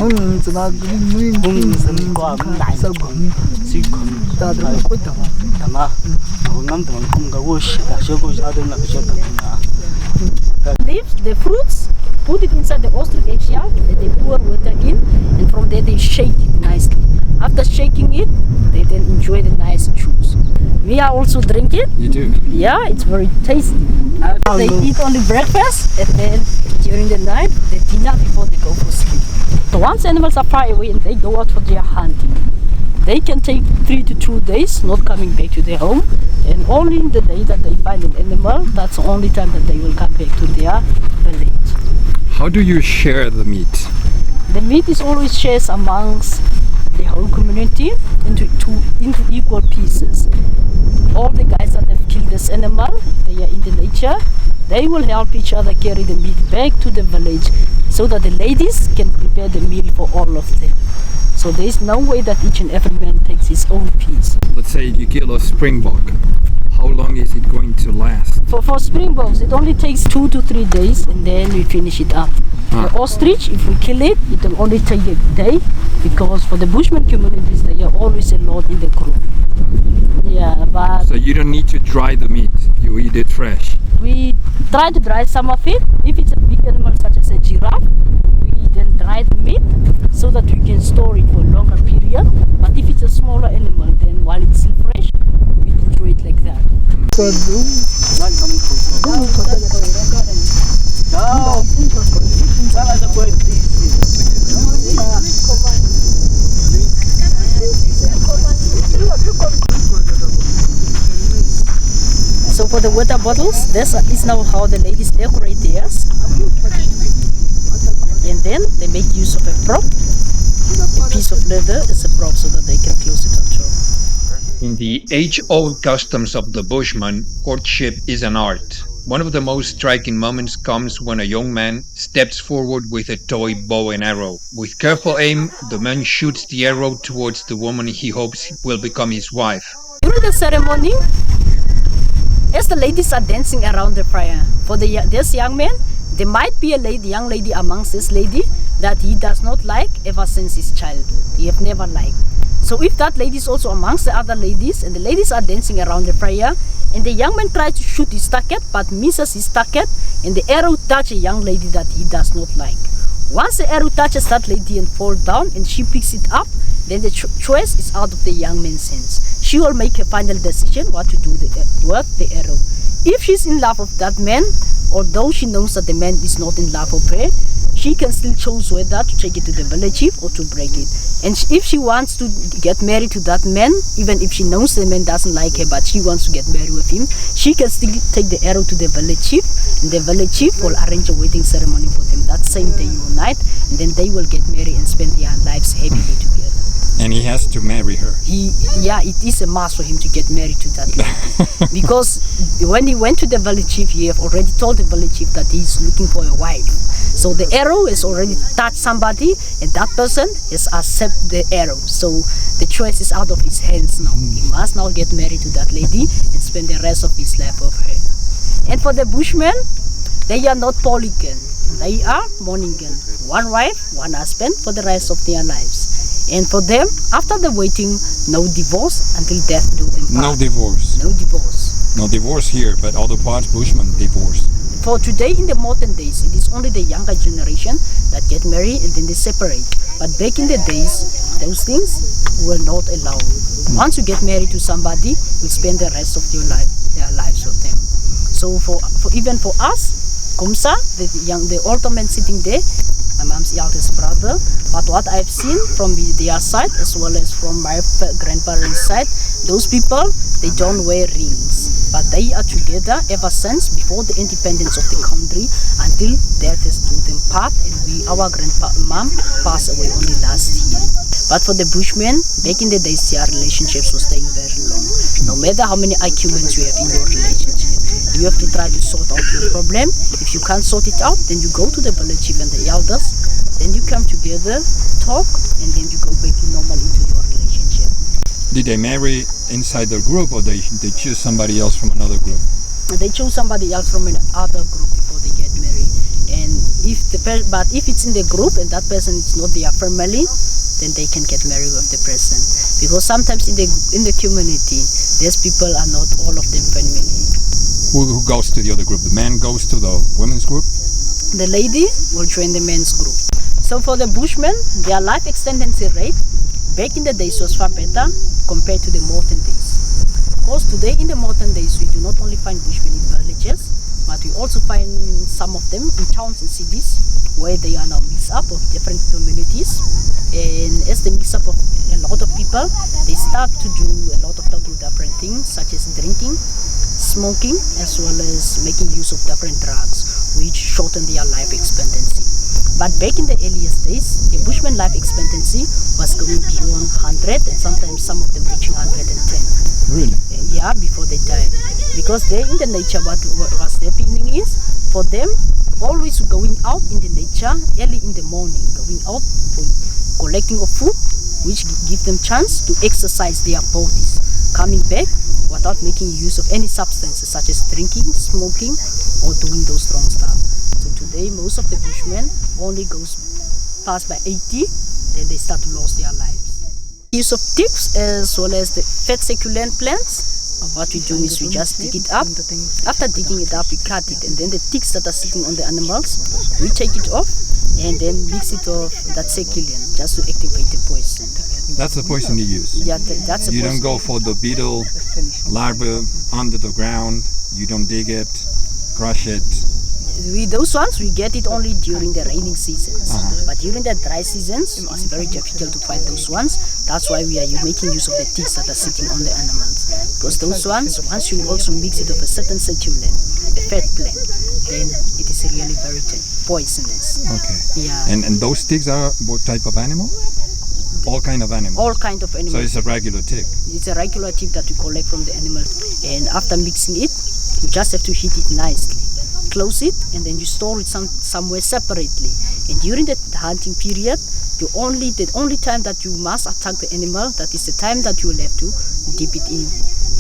Leaves the fruits, put it inside the ostrich eggshell, and they pour water in, and from there they shake it nicely. After shaking it, they then enjoy the nice juice. We are also drink it. You do? Yeah, it's very tasty. They eat only breakfast, and then during the night, the dinner before they go for sleep. So once animals are far away and they go out for their hunting, they can take 3 to 2 days not coming back to their home, and only in the day that they find an animal, that's the only time that they will come back to their village. How do you share the meat? The meat is always shared amongst the whole community into equal pieces. All the guys that have killed this animal, they are in the nature, they will help each other carry the meat back to the village so that the ladies can prepare the meal for all of them. So there is no way that each and every man takes his own piece. Let's say you kill a springbok. How long is it going to last? For springboks, it only takes 2 to 3 days and then we finish it up. The ostrich, if we kill it, it will only take a day, because for the Bushmen communities, they are always a lot in the group. Yeah, but So you don't need to dry the meat, you eat it fresh. we try to dry some of it. If it's a big animal such as a giraffe, we then dry the meat so that we can store it for a longer period. But if it's a smaller animal, then while it's still fresh, we enjoy it like that. So for the water bottles, this is now how the ladies decorate theirs. And then they make use of a prop. A piece of leather is a prop so that they can close it on top. In the age-old customs of the Bushmen, courtship is an art. One of the most striking moments comes when a young man steps forward with a toy bow and arrow. With careful aim, the man shoots the arrow towards the woman he hopes will become his wife. During the ceremony, as the ladies are dancing around the fire, for this young man, there might be a young lady amongst this lady that he does not like ever since his childhood. He have never liked. So if that lady is also amongst the other ladies, and the ladies are dancing around the fire, and the young man tries to shoot his target but misses his target, and the arrow touches a young lady that he does not like. Once the arrow touches that lady and falls down and she picks it up, then the choice is out of the young man's hands. She will make a final decision what to do with the arrow. If she's in love with that man, although she knows that the man is not in love with her, she can still choose whether to take it to the village chief or to break it. And if she wants to get married to that man, even if she knows the man doesn't like her but she wants to get married with him, she can still take the arrow to the village chief, and the village chief will arrange a wedding ceremony for them that same day or night, and then they will get married and spend their lives happily together. And he has to marry her. It is a must for him to get married to that lady. Because when he went to the village chief, he have already told the village chief that he's looking for a wife. So the arrow has already touched somebody, and that person has accepted the arrow. So the choice is out of his hands now. He must now get married to that lady and spend the rest of his life with her. And for the Bushmen, they are not polygamous. They are monogam. One wife, one husband for the rest of their lives. And for them, after the waiting, no divorce until death do them part. No divorce. No divorce. No divorce here, but other parts Bushmen divorce. For today, in the modern days, it is only the younger generation that get married and then they separate. But back in the days, those things were not allowed. Once you get married to somebody, you spend the rest of your life, their lives with them. So for even for us, Kumsa, the older man sitting there, my mom's eldest brother, but what I've seen from their side as well as from my grandparents' side, those people, they don't wear rings, but they are together ever since before the independence of the country until death has do them part, and our grandmom passed away only last year. But for the Bushmen, back in the days, their relationships were staying very long. No matter how many arguments you have in your relationship, you have to try to sort out your problem. If you can't sort it out, then you go to the village chief and the elders. Then you come together, talk, and then you go back normal into your relationship. Did they marry inside their group, or they choose somebody else from another group? They choose somebody else from another group before they get married. And but if it's in the group and that person is not their family, then they can get married with the person. Because sometimes in the community, these people are not all of them family. Who goes to the other group? The man goes to the women's group? The lady will join the men's group. So for the Bushmen, their life expectancy rate back in the days was far better compared to the modern days. Because today in the modern days, we do not only find Bushmen in villages, but we also find some of them in towns and cities where they are now mixed up of different communities. And as they mix up of a lot of people, they start to do a lot of totally different things, such as drinking, smoking, as well as making use of different drugs, which shorten their life expectancy. But back in the earliest days, the Bushman life expectancy was going beyond 100 and sometimes some of them reaching 110. Really? Yeah, before they died. Because they in the nature, what was happening is, for them, always going out in the nature early in the morning, going out for collecting of food, which give them chance to exercise their bodies, coming back without making use of any substances such as drinking, smoking, or doing those wrong stuff. So today, most of the Bushmen only goes past by 80, then they start to lose their lives. Use of ticks as well as the fat succulent plants. What we do is we just dig it up. After digging it up, we cut it, and then the ticks that are sitting on the animals, we take it off and then mix it off that succulent just to activate the poison. That's the poison you use? Yeah, that's a You poison. don't go for the beetle larva under the ground, you don't dig it, crush it. Those ones, we get it only during the raining seasons. But during the dry seasons, it's very difficult to find those ones. That's why we are making use of the ticks that are sitting on the animals. Because those ones, once you also mix it with a certain succulent, a fat plant, then it is really very poisonous. Okay. Yeah. And those ticks are what type of animal? All kind of animals? All kind of animals. So it's a regular tick? It's a regular tick that we collect from the animal. And after mixing it, you just have to heat it nicely. Close it, and then you store it somewhere separately. And during the hunting period, the only time that you must attack the animal, that is the time that you will have to dip it in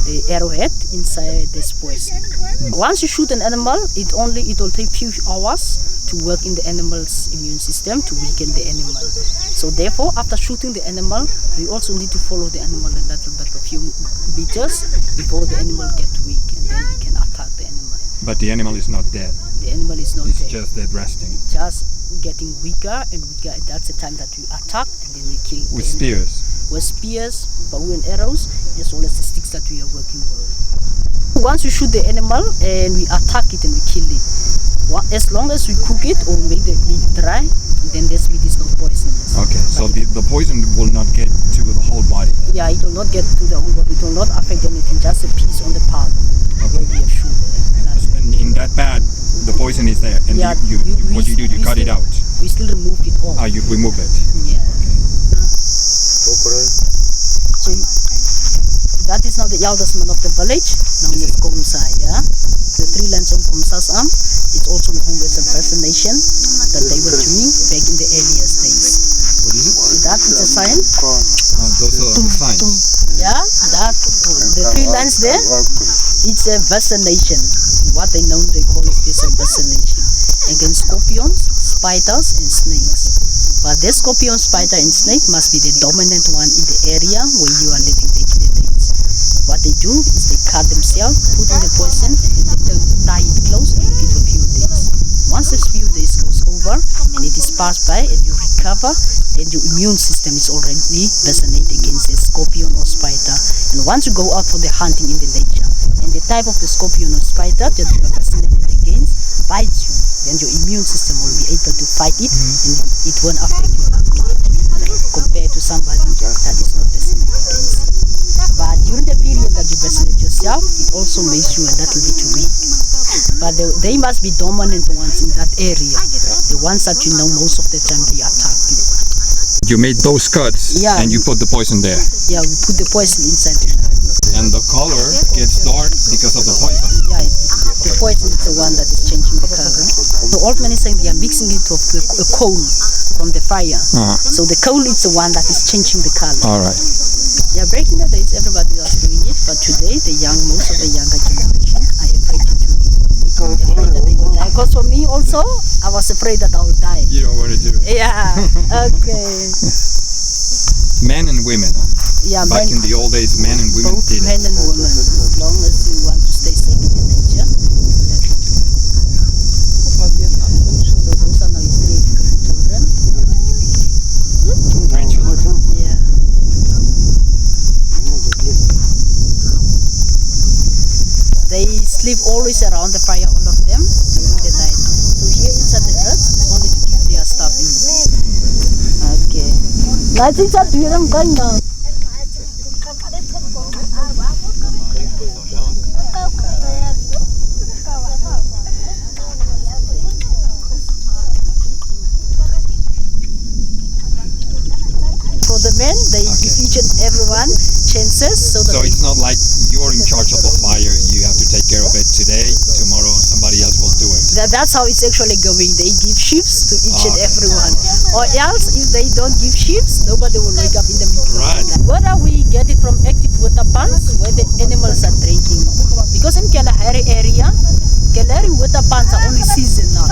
the arrowhead inside this poison. Once you shoot an animal, it will take few hours to work in the animal's immune system to weaken the animal. So therefore, after shooting the animal, we also need to follow the animal a little bit, a few meters before the animal gets weak, and then we can attack the animal. But the animal is not dead? The animal is not It's dead. just dead resting? Just getting weaker and weaker, and that's the time that we attack, and then we kill. With spears? With spears, bow and arrows, as well as the sticks that we are working with. Once we shoot the animal and we attack it and we kill it, as long as we cook it or make the meat dry, then this meat is not poisonous. Okay, so the poison will not get to the whole body? Yeah, it will not get to the whole body. It will not affect anything, just a piece on the part where we have shot. And in that part, the poison is there, and Yeah, what you do, you cut it out? We still remove it all. You remove it? Yeah. So that is now the eldest man of the village, known as Komsa, yeah? The three lands on Komsa's arm, it's also known as a vaccination that they were doing back in the earliest days. What is it? That is a sign. Those are the signs. Yeah, the three lines there, it's a vaccination. What they call it is a vaccination against scorpions, spiders, and snakes. But the scorpion, spider, and snake must be the dominant one in the area where you are living back in the days. What they do is they cut themselves, put in the poison, and they tie it close and leave it for a few days. Once this few days goes over and it is passed by and you recover, then your immune system is already vaccinated against a scorpion or spider. And once you go out for the hunting in the nature, and the type of the scorpion or spider that you are vaccinated against bites you, then your immune system will be able to fight it, and it won't affect you that much compared to somebody that is not vaccinated against it. But during the period that you vaccinate yourself, it also makes you a little bit weak. But they must be dominant ones in that area, the ones that you know most of the time they attack you. You made those cuts, Yeah. and you put the poison there. Yeah, we put the poison inside the And the color gets dark because of the poison. Yeah, the poison is the one that is changing the color. The old man is saying they are mixing it with a coal from the fire. So the coal is the one that is changing the color. All right. Yeah, back in the days everybody was doing it, but today most of the younger generation are afraid to do it. Afraid that they will die. Because for me also, I was afraid that I would die. You don't want to do it. Yeah. Okay. Men and women. Huh? Yeah, Back men, in the old days, men and women both did men it. and women. As long as you want to stay safe in the nature. So those are now his great grandchildren. Grandchildren. Yeah. They sleep always around the fire, all of them, during the night. So here inside the hut, only to keep their stuff in. Okay. I think that we are going now. For the men, they give each and everyone chances so that So it's not like you're in charge of the fire, you have to take care of it today, tomorrow somebody else will do it. that's how it's actually going. They give shifts to each and Okay. everyone. Or else, if they don't give shifts, nobody will wake up in the middle Right. of the night. Whether we get it from active water ponds where the animals are drinking. Because in Kalahari area, Kalahari water ponds are only seasonal.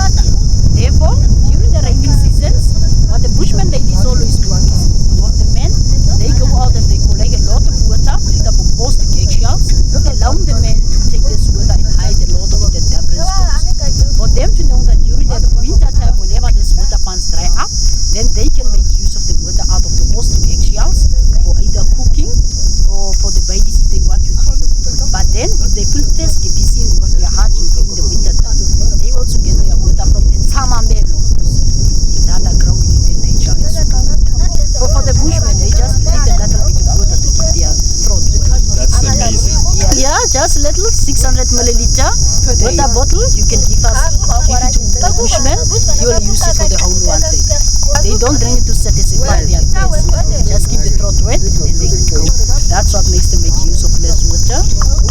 Therefore, during the rainy seasons, what the Bushmen ladies always do is, what the men, they go out and they collect a lot of water, build up of plastic eggshells, allow the men to take this water and hide a lot of it in the different spots. For them to know that during the winter time, whenever this water ponds dry up, then they can make use of the water out of the plastic eggshells for either cooking or for the babies if they want to drink. But then, if they feel thirsty, busy in what they are hatching during the winter time, they also get their water from the tamamelo that are growing in the nature as well. For the Bushmen, they just need a little bit of water to keep their throat wet. That's amazing. Yeah, just a little 600 milliliter water bottle. You can give it to the Bushmen. You will use it for the whole one day. They don't drink it to satisfy their thirst. Just keep the throat wet and they can go. That's what makes them make use of less water,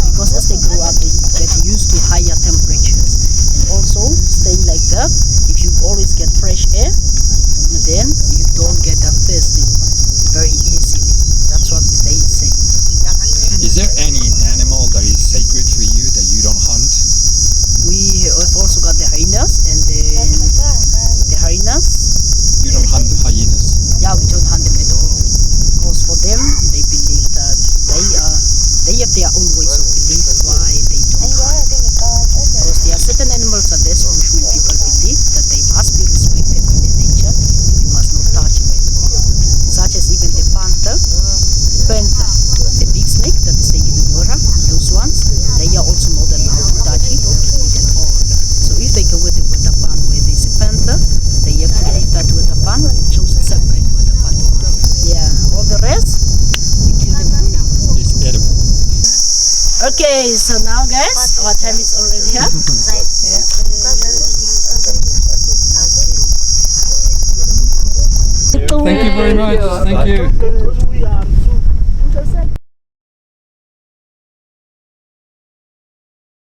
because as they grow up, they get used to higher temperatures. And also, staying like that, if you always get fresh air, then you don't get that thirsty very easily. That's what they say. Is there any animal that is sacred for you that you don't hunt? We have also got the hyenas, and then the hyenas, You don't hunt the hyenas. yeah, we don't hunt them at all. Because for them, they believe that they have their own ways of belief why they don't hunt. Because there are certain animals that these Bushmen people believe that they must be respected in the nature, and you must not touch them at all. Such as even the panther, the big snake that is taking the water, those ones, they are also not allowed to touch it or to eat at all. So if they go with the water pan where there is a panther, they have to leave that water pan and choose a separate water pan. Yeah, all the rest, we kill them for meat. It's edible. Okay, so now guys, our time is already up. Thank you very much. Thank you.